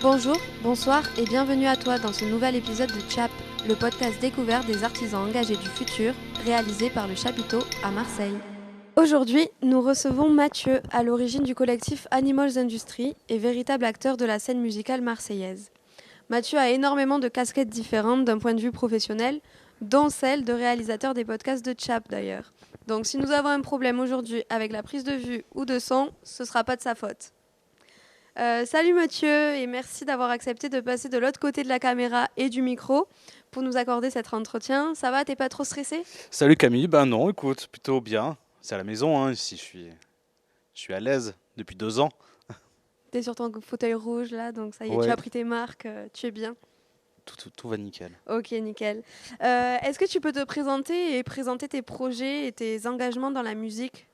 Bonjour, bonsoir et bienvenue à toi dans ce nouvel épisode de CHAP, le podcast découvert des artisans engagés du futur, réalisé par le Chapiteau à Marseille. Aujourd'hui, nous recevons Mathieu, à l'origine du collectif Animals Industry et véritable acteur de la scène musicale marseillaise. Mathieu a énormément de casquettes différentes d'un point de vue professionnel, dont celle de réalisateur des podcasts de CHAP d'ailleurs. Donc si nous avons un problème aujourd'hui avec la prise de vue ou de son, ce ne sera pas de sa faute. Salut Mathieu et merci d'avoir accepté de passer de l'autre côté de la caméra et du micro pour nous accorder cet entretien. Ça va, t'es pas trop stressé? Salut Camille, ben non, écoute, plutôt bien. C'est à la maison, hein, ici, je suis à l'aise depuis 2 ans. T'es sur ton fauteuil rouge là, donc ça y est, tu Ouais, as pris tes marques, tu es bien. tout va nickel. Ok, nickel. Est-ce que tu peux te présenter et présenter tes projets et tes engagements dans la musique?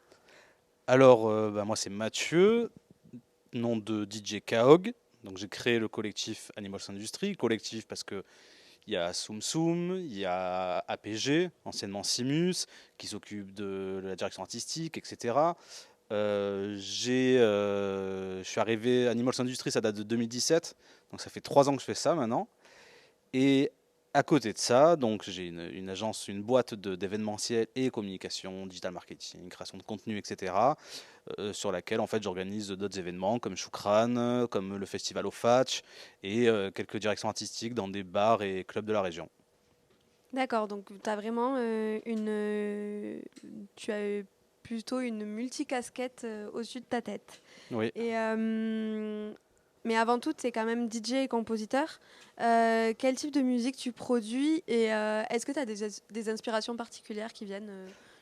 Alors, moi c'est Mathieu, nom de DJ Kaog. Donc j'ai créé le collectif Animals Industry, collectif parce que il y a Soum Soum, il y a APG, anciennement Simus, qui s'occupe de la direction artistique, etc. Je suis arrivé Animals Industry, ça date de 2017, donc ça fait 3 ans que je fais ça maintenant. Et à côté de ça, donc j'ai une agence, une boîte d'événementiel et communication, digital marketing, création de contenu, etc. Sur laquelle en fait j'organise d'autres événements comme Choukran, comme le festival au Fatch et quelques directions artistiques dans des bars et clubs de la région. D'accord, donc tu as vraiment tu as plutôt une multicasquette au-dessus de ta tête. Oui. Et, mais avant tout, c'est quand même DJ et compositeur. Quel type de musique tu produis et est-ce que tu as des inspirations particulières qui viennent,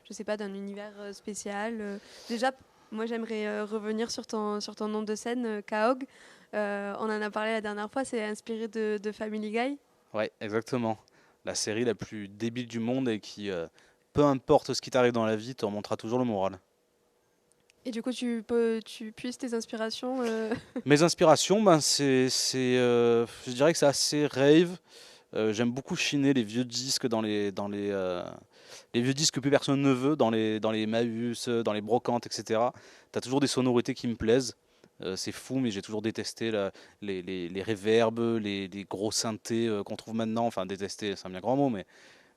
je sais pas, d'un univers spécial Déjà, moi j'aimerais revenir sur ton nom de scène, Kaog. On en a parlé la dernière fois, c'est inspiré de Family Guy. Ouais, exactement. La série la plus débile du monde et qui, peu importe ce qui t'arrive dans la vie, te remontera toujours le moral. Et du coup, tu puises tes inspirations. Mes inspirations, ben je dirais que c'est assez rave. J'aime beaucoup chiner les vieux disques les vieux disques que plus personne ne veut, dans les Maüs, dans les brocantes, etc. T'as toujours des sonorités qui me plaisent. C'est fou, mais j'ai toujours détesté les reverbs, les gros synthés qu'on trouve maintenant. Enfin, détester, c'est un bien grand mot, mais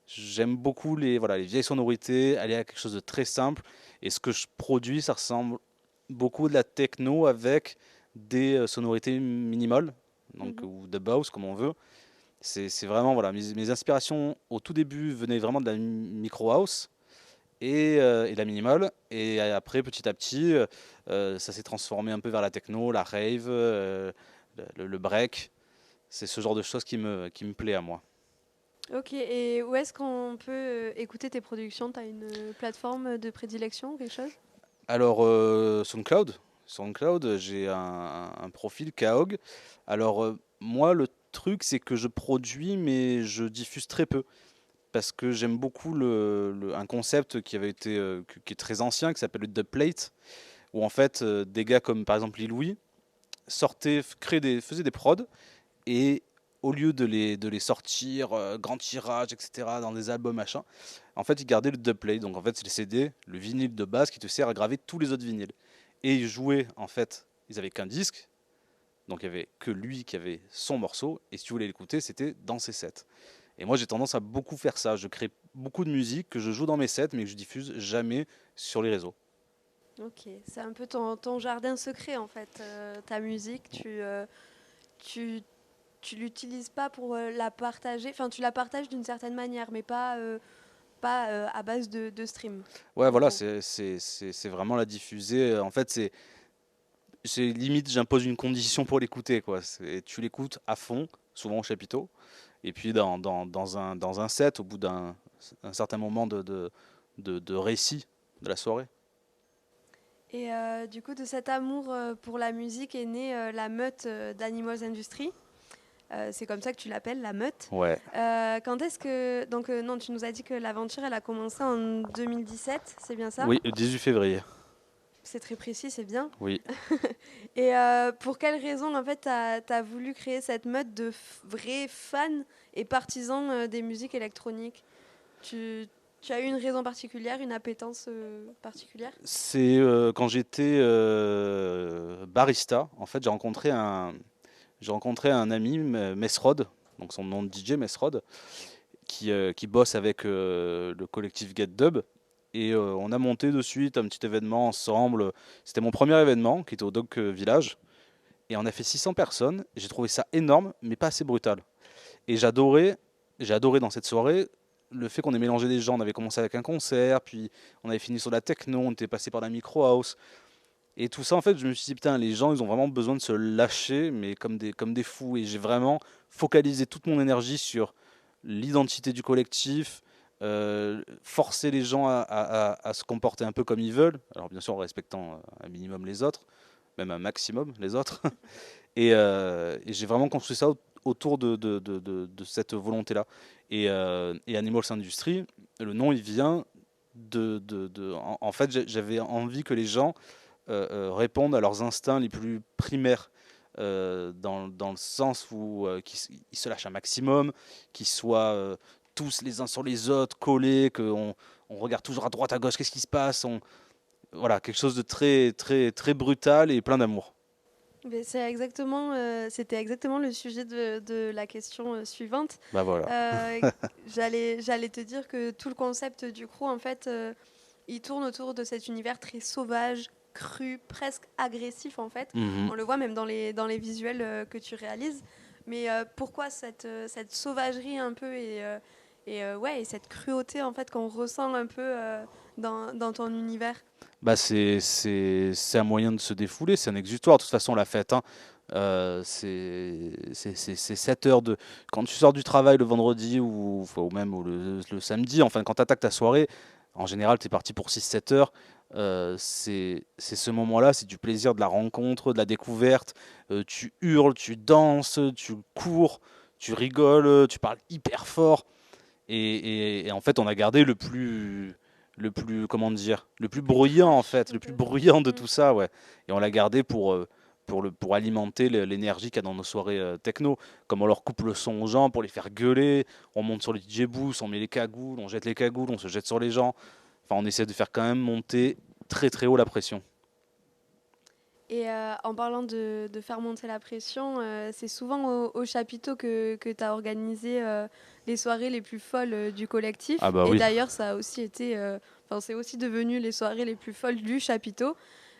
j'aime beaucoup les vieilles sonorités, aller à quelque chose de très simple. Et ce que je produis, ça ressemble beaucoup de la techno avec des sonorités minimales, donc, Mhm. ou de house, comme on veut. C'est vraiment, voilà, mes inspirations au tout début venaient vraiment de la micro house et la minimal. Et après, petit à petit, ça s'est transformé un peu vers la techno, la rave, le break. C'est ce genre de choses qui me plaît à moi. Ok, et où est-ce qu'on peut écouter tes productions? Tu as une plateforme de prédilection, quelque chose? Alors, SoundCloud, j'ai un profil Kaog. Alors, moi, le truc, c'est que je produis, mais je diffuse très peu. Parce que j'aime beaucoup un concept qui avait été, qui est très ancien, qui s'appelle le dubplate, où en fait, des gars comme par exemple Lil Louis faisaient des prods, et au lieu de les sortir grand tirage, etc., dans des albums, machin, en fait, ils gardaient le dubplate. Donc en fait, c'est le CD, le vinyle de base qui te sert à graver tous les autres vinyles. Et ils jouaient, en fait, ils avaient qu'un disque, donc il y avait que lui qui avait son morceau, et si tu voulais l'écouter, c'était dans ses sets. Et moi, j'ai tendance à beaucoup faire ça. Je crée beaucoup de musique que je joue dans mes sets, mais que je diffuse jamais sur les réseaux. Ok, c'est un peu ton jardin secret en fait. Ta musique, tu, tu l'utilises pas pour la partager. Enfin, tu la partages d'une certaine manière, mais pas à base de stream, Ouais, en voilà, gros. c'est vraiment la diffuser. En fait, c'est limite, j'impose une condition pour l'écouter, quoi. Tu l'écoutes à fond, souvent au chapiteau, et puis dans un set, au bout d'un certain moment de récit de la soirée. Et du coup, de cet amour pour la musique est née la meute d'Animals Industry. C'est comme ça que tu l'appelles, la meute. Ouais, Quand est-ce que... Donc non, tu nous as dit que l'aventure, elle a commencé en 2017, c'est bien ça? oui, le 18 février. C'est très précis, c'est bien. Oui. Et pour quelle raison, en fait, t'as voulu créer cette meute de vrais fans et partisans des musiques électroniques? tu, Tu as eu une raison particulière, une appétence particulière? C'est quand j'étais barista, en fait, j'ai rencontré j'ai rencontré un ami, Mesrod, donc son nom de DJ, Mesrod, qui bosse avec le collectif Get Dub. Et on a monté de suite un petit événement ensemble. C'était mon premier événement qui était au Dog Village. Et on a fait 600 personnes. J'ai trouvé ça énorme, mais pas assez brutal. Et j'ai adoré dans cette soirée le fait qu'on ait mélangé des gens. On avait commencé avec un concert, puis on avait fini sur la techno, on était passé par la micro house. Et tout ça, en fait, je me suis dit, putain, les gens, ils ont vraiment besoin de se lâcher, mais comme des fous. Et j'ai vraiment focalisé toute mon énergie sur l'identité du collectif, forcer les gens à se comporter un peu comme ils veulent. Alors, bien sûr, en respectant un minimum les autres, même un maximum les autres. Et j'ai vraiment construit ça autour de cette volonté-là. Et Animals Industry, le nom, il vient en fait, j'avais envie que les gens répondent à leurs instincts les plus primaires, dans le sens où ils se lâchent un maximum, qu'ils soient tous les uns sur les autres, collés, on regarde toujours à droite, à gauche, qu'est-ce qui se passe, voilà, quelque chose de très, très, très brutal et plein d'amour. Mais c'était exactement le sujet de la question suivante. Bah voilà. Euh, j'allais te dire que tout le concept du crew, en fait, il tourne autour de cet univers très sauvage, cru, presque agressif, en fait. Mhm. On le voit même dans les visuels que tu réalises. Mais pourquoi cette sauvagerie un peu et cette cruauté, en fait, qu'on ressent un peu dans ton univers? Bah c'est un moyen de se défouler, c'est un exutoire. De toute façon, la fête, hein, c'est 7 heures de. Quand tu sors du travail le vendredi ou même le samedi, enfin, quand tu attaques ta soirée, en général, tu es parti pour 6 7 heures. C'est ce moment-là, c'est du plaisir, de la rencontre, de la découverte. Tu hurles, tu danses, tu cours, tu rigoles, tu parles hyper fort. Et en fait, on a gardé comment dire, le plus Plus bruyant en trash, fait, un le plus peu. bruyant de Mm. tout ça, ouais. Et on l'a gardé pour alimenter l'énergie qu'il y a dans nos soirées techno. Comme on leur coupe le son aux gens pour les faire gueuler, on monte sur les DJ booths, on met les cagoules, on jette les cagoules, on se jette sur les gens. Enfin, on essaie de faire quand même monter très très haut la pression. Et en parlant de faire monter la pression, c'est souvent au chapiteau que tu as organisé les soirées les plus folles du Ah collectif. bah Et oui. d'ailleurs, ça a aussi été, enfin, c'est aussi devenu les soirées les plus folles du chapiteau.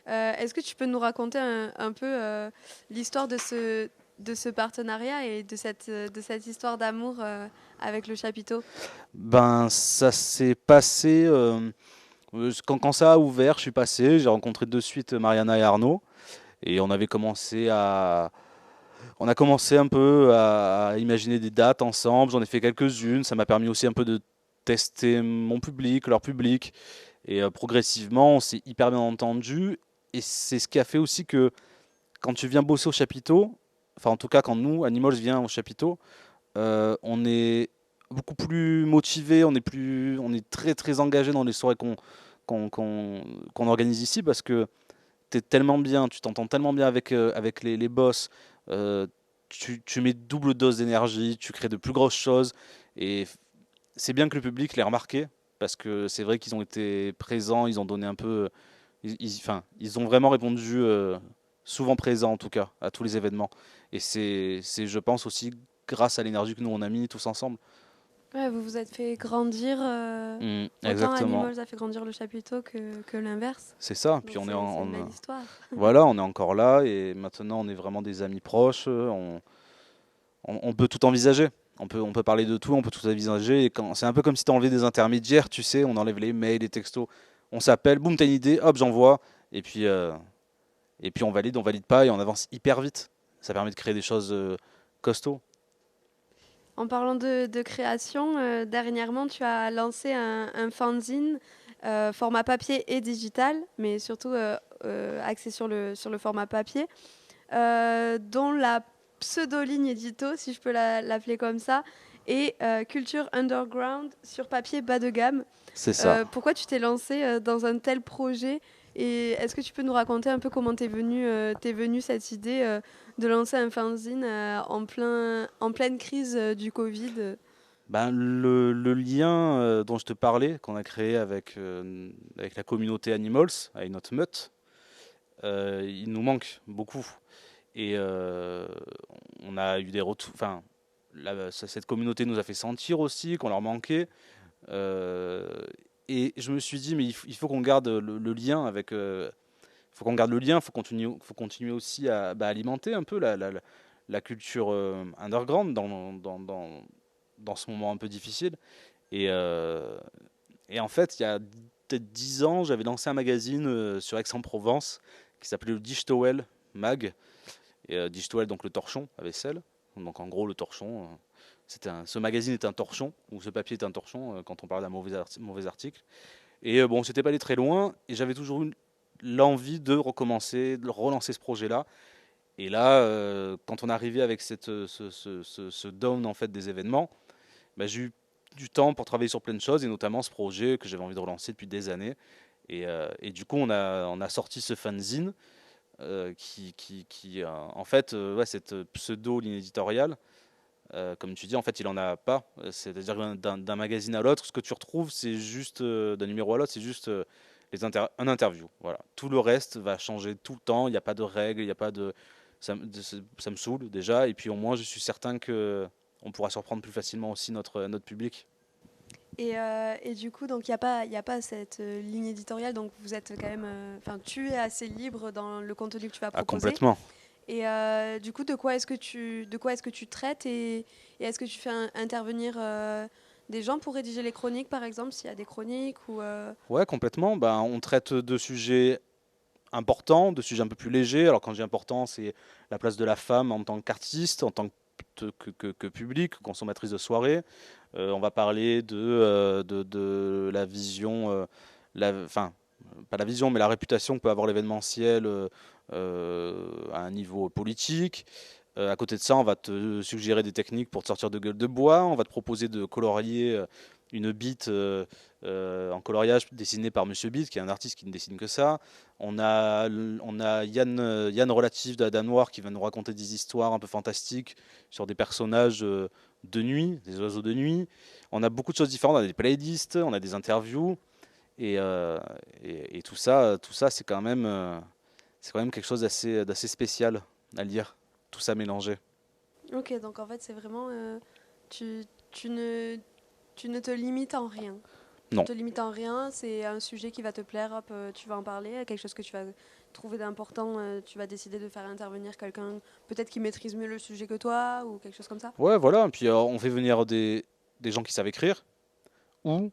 Est-ce que tu peux nous raconter un peu l'histoire de ce partenariat et de cette histoire d'amour avec le chapiteau? Ben ça s'est passé quand ça a ouvert, je suis passé, j'ai rencontré de suite Mariana et Arnaud et on a commencé un peu à imaginer des dates ensemble, j'en ai fait quelques-unes, ça m'a permis aussi un peu de tester mon public, leur public, et progressivement on s'est hyper bien entendu, et c'est ce qui a fait aussi que quand tu viens bosser au chapiteau, enfin en tout cas quand nous, Animals vient au chapiteau, on est beaucoup plus motivé, on est très très engagé dans les soirées qu'on organise ici parce que t'es tellement bien, tu t'entends tellement bien avec les boss, euh, tu mets double dose d'énergie, tu crées de plus grosses choses et c'est bien que le public l'ait remarqué parce que c'est vrai qu'ils ont été présents, ils ont donné un peu, enfin, ils ont vraiment répondu souvent présents en tout cas à tous les événements et je pense aussi grâce à l'énergie que nous on a mis tous ensemble. Ouais, vous vous êtes fait grandir. Autant Exactement, Animals a fait grandir le chapiteau que l'inverse. c'est ça. Puis Donc c'est une belle histoire. voilà, on est encore là et maintenant on est vraiment des amis proches. On peut tout envisager. On peut parler de tout, on peut tout envisager. Et c'est un peu comme si tu enlevais des intermédiaires, tu sais, on enlève les mails, les textos. On s'appelle, boum, t'as une idée, hop, j'envoie. Et puis on valide pas et on avance hyper vite. Ça permet de créer des choses costauds. En parlant de création, dernièrement, tu as lancé un fanzine, format papier et digital, mais surtout axé sur le format papier, dont la pseudo-ligne édito, si je peux l'appeler comme ça, est Culture Underground sur papier bas de gamme. C'est ça. Pourquoi tu t'es lancé dans un tel projet et est-ce que tu peux nous raconter un peu comment t'es venue cette idée de lancer un fanzine en pleine crise du Covid? Ben, le lien dont je te parlais, qu'on a créé avec la communauté Animals, avec notre meute, il nous manque beaucoup. Et on a eu des retours. Enfin, cette communauté nous a fait sentir aussi qu'on leur manquait. Euh, et je me suis dit, mais il faut qu'on garde le lien avec. Faut qu'on garde le lien, faut continuer aussi à alimenter un peu la culture underground dans ce moment un peu difficile. Et, euh, et en fait, il y a peut-être 10 ans, j'avais lancé un magazine sur Aix-en-Provence qui s'appelait le Dichtowel Mag. Et Dichtowel, donc le torchon à vaisselle. Donc en gros, le torchon, ce magazine est un torchon, ou ce papier est un torchon quand on parle d'un mauvais article. Et bon, c'était pas allé très loin, et j'avais toujours eu l'envie de recommencer, de relancer ce projet-là. Et là, quand on est arrivé avec ce down en fait des événements, bah, j'ai eu du temps pour travailler sur plein de choses, et notamment ce projet que j'avais envie de relancer depuis des années. Et du coup, on a sorti ce fanzine en fait, ouais, cette pseudo-ligne éditoriale, comme tu dis, en fait, il en a pas. C'est-à-dire que d'un magazine à l'autre, ce que tu retrouves, c'est juste, d'un numéro à l'autre, c'est juste un interview. Voilà. Tout le reste va changer tout le temps. Il n'y a pas de règles, il n'y a pas de. Ça me saoule déjà. Et puis au moins, je suis certain que on pourra surprendre plus facilement aussi notre public. Et du coup, donc il y a pas cette ligne éditoriale, donc vous êtes quand même, enfin, tu es assez libre dans le contenu que tu vas Ah, proposer. complètement. Et du coup, de quoi est-ce que tu traites et est-ce que tu fais intervenir des gens pour rédiger les chroniques, par exemple, s'il y a des chroniques ou Ouais, complètement. Ben, on traite de sujets importants, de sujets un peu plus légers. Alors quand je dis important, c'est la place de la femme en tant qu'artiste, en tant que public, consommatrice de soirée. On va parler de la vision, enfin, pas la vision, mais la réputation que peut avoir l'événementiel à un niveau politique. À côté de ça, on va te suggérer des techniques pour te sortir de gueule de bois. On va te proposer de colorier une bite en coloriage dessinée par Monsieur Bit, qui est un artiste qui ne dessine que ça. On a Yann Relatif de Noir qui va nous raconter des histoires un peu fantastiques sur des personnages de nuit, des oiseaux de nuit. On a beaucoup de choses différentes. On a des playlists, on a des interviews. Et, tout ça c'est quand même quelque chose d'assez spécial à lire. Tout ça mélangé. Ok, donc en fait, c'est vraiment tu, tu ne tu ne te limites en rien. Tu Non. te limites en rien, c'est un sujet qui va te plaire, hop, tu vas en parler, quelque chose que tu vas trouver d'important, tu vas décider de faire intervenir quelqu'un peut-être qui maîtrise mieux le sujet que toi ou quelque chose comme ça. Ouais, voilà. Et puis on fait venir des gens qui savent écrire ou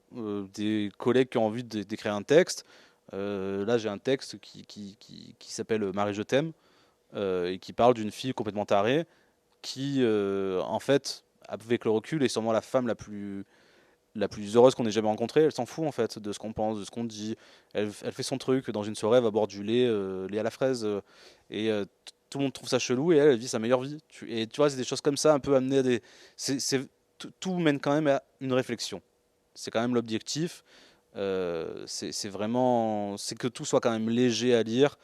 des collègues qui ont envie d'écrire un texte. Là, j'ai un texte qui s'appelle Marie, je t'aime et qui parle d'une fille complètement tarée qui, en fait, avec le recul, est sûrement la femme la plus heureuse qu'on ait jamais rencontrée. Elle s'en fout en fait de ce qu'on pense, de ce qu'on dit. Elle fait son truc dans une soirée, elle va boire du lait, lait à la fraise, et tout le monde trouve ça chelou et elle vit sa meilleure vie. Et tu vois, c'est des choses comme ça, un peu amenées à des. Tout mène quand même à une réflexion. C'est quand même l'objectif. C'est vraiment, c'est que tout soit quand même léger à lire.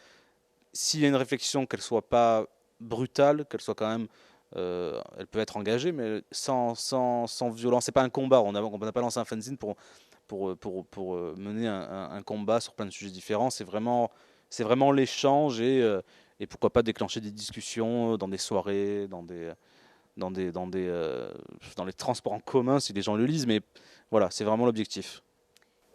S'il y a une réflexion, qu'elle soit pas brutale, qu'elle soit quand même elle peut être engagée, mais sans violence. C'est pas un combat. On n'a pas lancé un fanzine pour mener un combat sur plein de sujets différents. C'est vraiment l'échange et pourquoi pas déclencher des discussions dans des soirées, dans les transports en commun si les gens le lisent. Mais voilà, c'est vraiment l'objectif.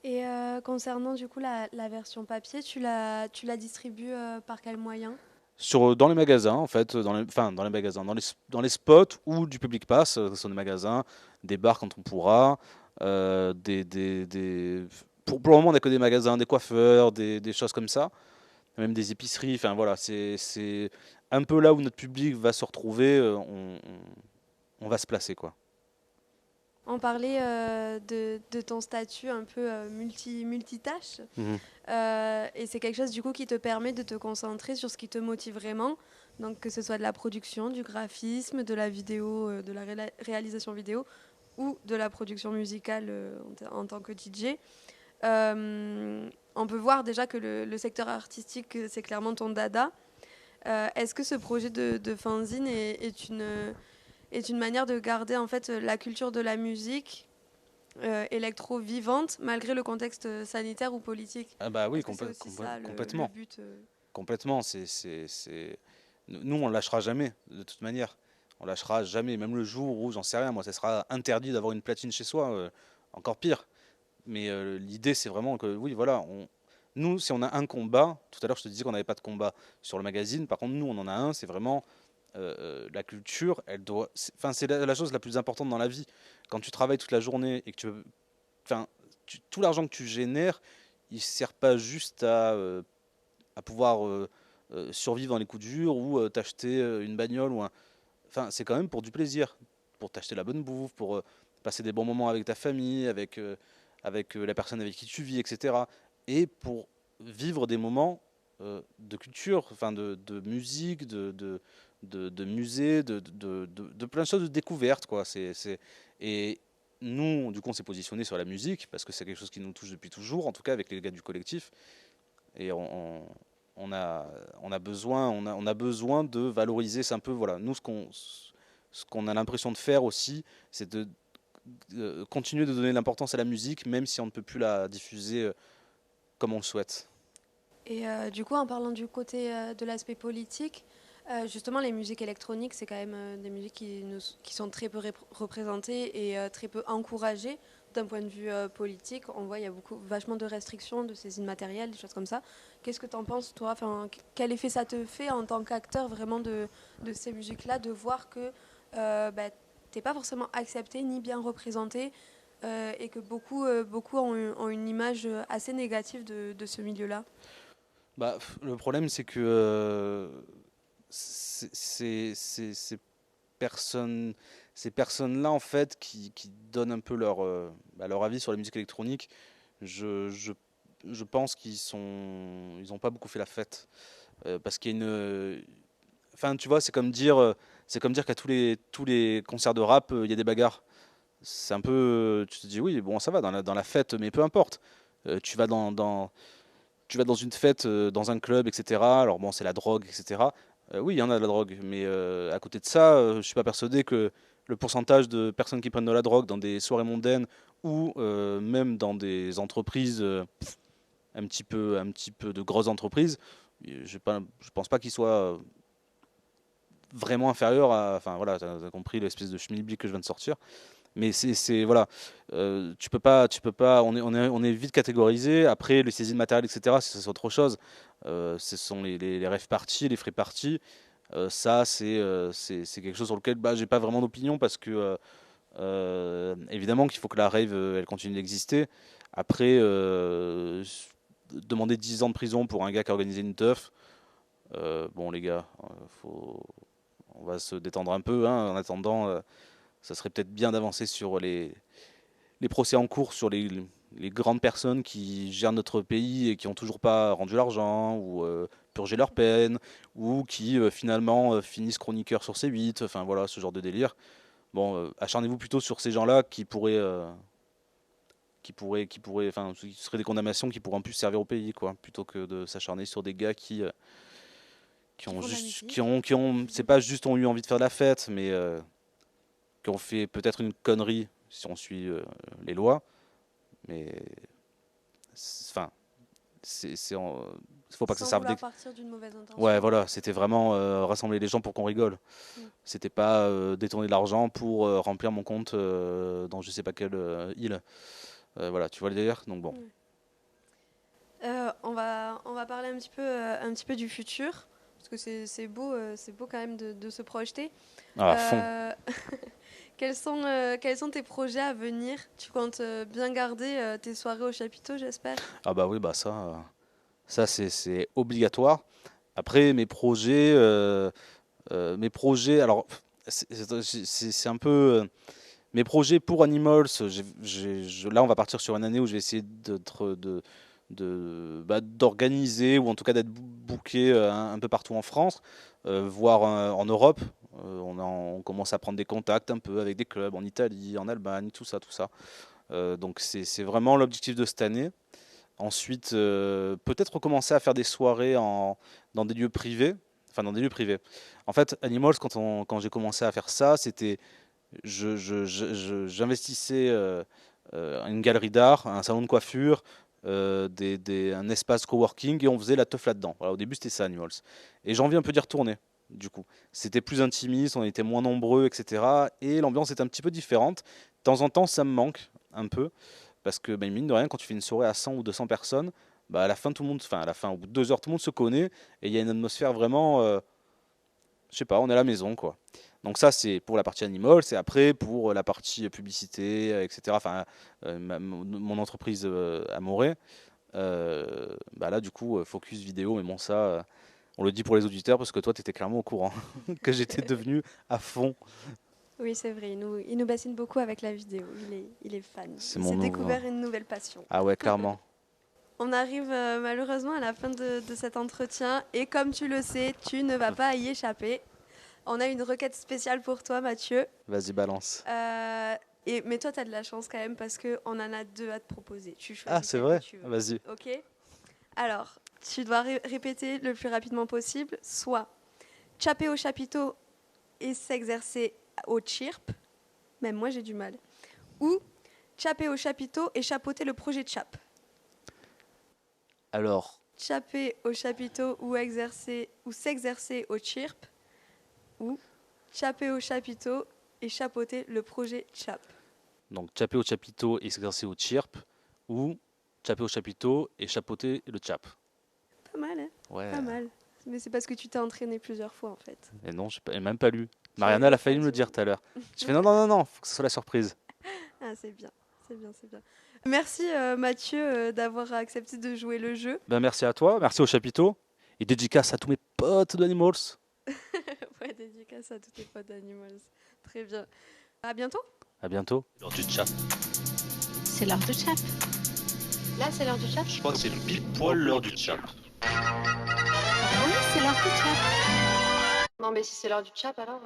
Et concernant du coup la version papier, tu la distribues par quel moyen? Dans les magasins, en fait, dans les magasins, dans les spots où du public passe, ce sont des magasins, des bars quand on pourra, pour le moment, on n'a que des magasins, des coiffeurs, des choses comme ça, même des épiceries, enfin voilà, c'est un peu là où notre public va se retrouver, on va se placer, quoi. On parlait de ton statut un peu multitâche. Mhm. Et c'est quelque chose du coup qui te permet de te concentrer sur ce qui te motive vraiment. Donc que ce soit de la production, du graphisme, de la vidéo, de la réalisation vidéo ou de la production musicale en tant que DJ. On peut voir déjà que le secteur artistique, c'est clairement ton dada. Est-ce que ce projet de fanzine est une manière de garder en fait la culture de la musique électro vivante malgré le contexte sanitaire ou politique? Ah bah oui, Est-ce que c'est aussi ça le complètement. but Complètement, Nous, on lâchera jamais, de toute manière. On lâchera jamais, même le jour où, j'en sais rien, moi, ça sera interdit d'avoir une platine chez soi, encore pire. Mais l'idée, c'est vraiment que, oui, voilà, nous, si on a un combat, tout à l'heure, je te disais qu'on n'avait pas de combat sur le magazine, par contre, nous, on en a un, c'est vraiment la culture, elle doit, enfin, c'est la chose la plus importante dans la vie. Quand tu travailles toute la journée et que enfin, tout l'argent que tu génères, il ne sert pas juste à pouvoir survivre dans les coups durs ou t'acheter une bagnole enfin, c'est quand même pour du plaisir, pour t'acheter la bonne bouffe, pour passer des bons moments avec ta famille, avec la personne avec qui tu vis, etc. Et pour vivre des moments de culture, enfin de musique, de musée, de plein de choses de découverte, quoi. Et nous, du coup, on s'est positionné sur la musique parce que c'est quelque chose qui nous touche depuis toujours, en tout cas avec les gars du collectif. Et on a, on a besoin de valoriser, c'est un peu, voilà, nous, ce qu'on a l'impression de faire aussi, c'est de continuer de donner l'importance à la musique, même si on ne peut plus la diffuser comme on le souhaite. Et du coup, en parlant du côté de l'aspect politique, justement, les musiques électroniques, c'est quand même des musiques qui sont très peu représentées et très peu encouragées d'un point de vue politique. On voit il y a vachement de restrictions, de saisine matérielle, des choses comme ça. Qu'est-ce que tu en penses, toi? Enfin, quel effet ça te fait en tant qu'acteur vraiment de ces musiques-là, de voir que bah, t'es pas forcément accepté ni bien représenté et que beaucoup ont une image assez négative de ce milieu-là? Bah, le problème, c'est que ces personnes, ces personnes-là, en fait, qui donnent un peu leur avis sur la musique électronique, je, je, je pense ils ont pas beaucoup fait la fête. Parce qu'il y a enfin, tu vois, c'est comme dire qu'à tous les concerts de rap, il y a des bagarres. C'est un peu, tu te dis, oui, bon, ça va dans la fête, mais peu importe. Tu vas tu vas dans une fête, dans un club, etc. Alors bon, c'est la drogue, etc. Oui, il y en a de la drogue, mais à côté de ça, je suis pas persuadé que le pourcentage de personnes qui prennent de la drogue dans des soirées mondaines ou même dans des entreprises un petit peu de grosses entreprises, je pense pas qu'il soit vraiment inférieur à, enfin voilà, t'as compris l'espèce de schmilblick que je viens de sortir. Mais voilà, tu peux pas, on est vite catégorisé. Après, les saisines matérielles, etc., c'est autre chose. Ce sont les rave parties, les free parties. Ça, c'est quelque chose sur lequel bah, j'ai pas vraiment d'opinion parce que évidemment qu'il faut que la rave elle continue d'exister. Après, demander 10 ans de prison pour un gars qui a organisé une teuf, bon les gars, on va se détendre un peu hein, en attendant. Ça serait peut-être bien d'avancer sur les procès en cours sur les grandes personnes qui gèrent notre pays et qui n'ont toujours pas rendu l'argent ou purgé leur peine ou qui finalement finissent chroniqueurs sur C8, enfin voilà, ce genre de délire. Bon, acharnez-vous plutôt sur ces gens-là enfin, ce seraient des condamnations qui pourraient en plus servir au pays, quoi, plutôt que de s'acharner sur des gars qui Qui ont font de la juste, musique. c'est pas juste ont eu envie de faire de la fête, mais qui ont fait peut-être une connerie si on suit les lois, mais enfin, faut pas que ça Sans serve vouloir partir d'une mauvaise Ouais, intention. voilà, c'était vraiment rassembler les gens pour qu'on rigole. Mm. C'était pas détourner de l'argent pour remplir mon compte dans je sais pas quelle île. Voilà, tu vois le délire? Donc bon. Mm. On va parler un petit peu du futur, parce que c'est beau quand même de se projeter. Ah, à fond. Euh, quels sont tes projets à venir? Tu comptes bien garder tes soirées au chapiteau, j'espère? Ah bah oui, bah ça c'est obligatoire. Après, mes projets, alors c'est un peu mes projets pour Animals. Là, on va partir sur une année où je vais essayer d'organiser ou en tout cas d'être booké un peu partout en France, voire en Europe. On commence à prendre des contacts un peu avec des clubs en Italie, en Allemagne, tout ça, tout ça. Donc c'est vraiment l'objectif de cette année. Ensuite, peut-être recommencer à faire des soirées dans des lieux privés. Enfin, dans des lieux privés. En fait, Animals, quand j'ai commencé à faire ça, c'était j'investissais une galerie d'art, un salon de coiffure, un espace coworking et on faisait la teuf là-dedans. Voilà, au début, c'était ça, Animals. Et j'ai envie un peu d'y retourner. du coup. C'était plus intimiste, on était moins nombreux, etc. Et l'ambiance était un petit peu différente. De temps en temps, ça me manque un peu, parce que ben, mine de rien, quand tu fais une soirée à 100 ou 200 personnes, bah, à la fin, tout le monde, enfin à la fin, au bout de 2 heures, tout le monde se connaît, et il y a une atmosphère vraiment, je sais pas, on est à la maison, quoi. Donc ça, c'est pour la partie animal, c'est après pour la partie publicité, etc. Enfin, mon entreprise Amoré. Bah là, du coup, focus vidéo, mais bon, ça, on le dit pour les auditeurs parce que toi, tu étais clairement au courant que j'étais devenu à fond. Oui, c'est vrai, il nous bassine beaucoup avec la vidéo, il est fan. C'est Il mon s'est nouveau. découvert une nouvelle passion. Ah ouais, clairement. On arrive malheureusement à la fin de cet entretien et comme tu le sais, tu ne vas pas y échapper. On a une requête spéciale pour toi, Mathieu. Vas-y, balance. Mais toi, tu as de la chance quand même parce qu'on en a 2 à te proposer. Tu Ah, choisis c'est celle vrai? que tu veux. Vas-y. Ok. Alors, tu dois répéter le plus rapidement possible, soit chapper au chapiteau et s'exercer au chirp, même moi j'ai du mal, ou chapper au chapiteau et chapeauter le projet de chap. Alors, Chapper au chapiteau ou s'exercer au chirp, ou chapper au chapiteau et chapeauter le projet chap. donc, chapper au chapiteau et s'exercer au chirp, ou chapper au chapiteau et chapeauter le chap. Pas mal, hein? Ouais. Pas mal. Mais c'est parce que tu t'es entraîné plusieurs fois en fait. Et non, j'ai même pas lu. Tu Mariana, as elle eu a failli me le l'occasion. dire tout à l'heure. Je fais non, non, non, non, faut que ce soit la surprise. Ah, c'est bien, c'est bien, c'est bien. Merci Mathieu d'avoir accepté de jouer le jeu. Ben, merci à toi, merci au chapiteau, et dédicace à tous mes potes d'Animals. Ouais, dédicace à tous tes potes d'Animals. Très bien. À bientôt. À bientôt. L'heure du chat. C'est l'heure du chat. Là, c'est l'heure du chat. Je crois que c'est pile poil l'heure du chat. Oui, c'est l'heure du chat. Non, mais si c'est l'heure du chat, alors.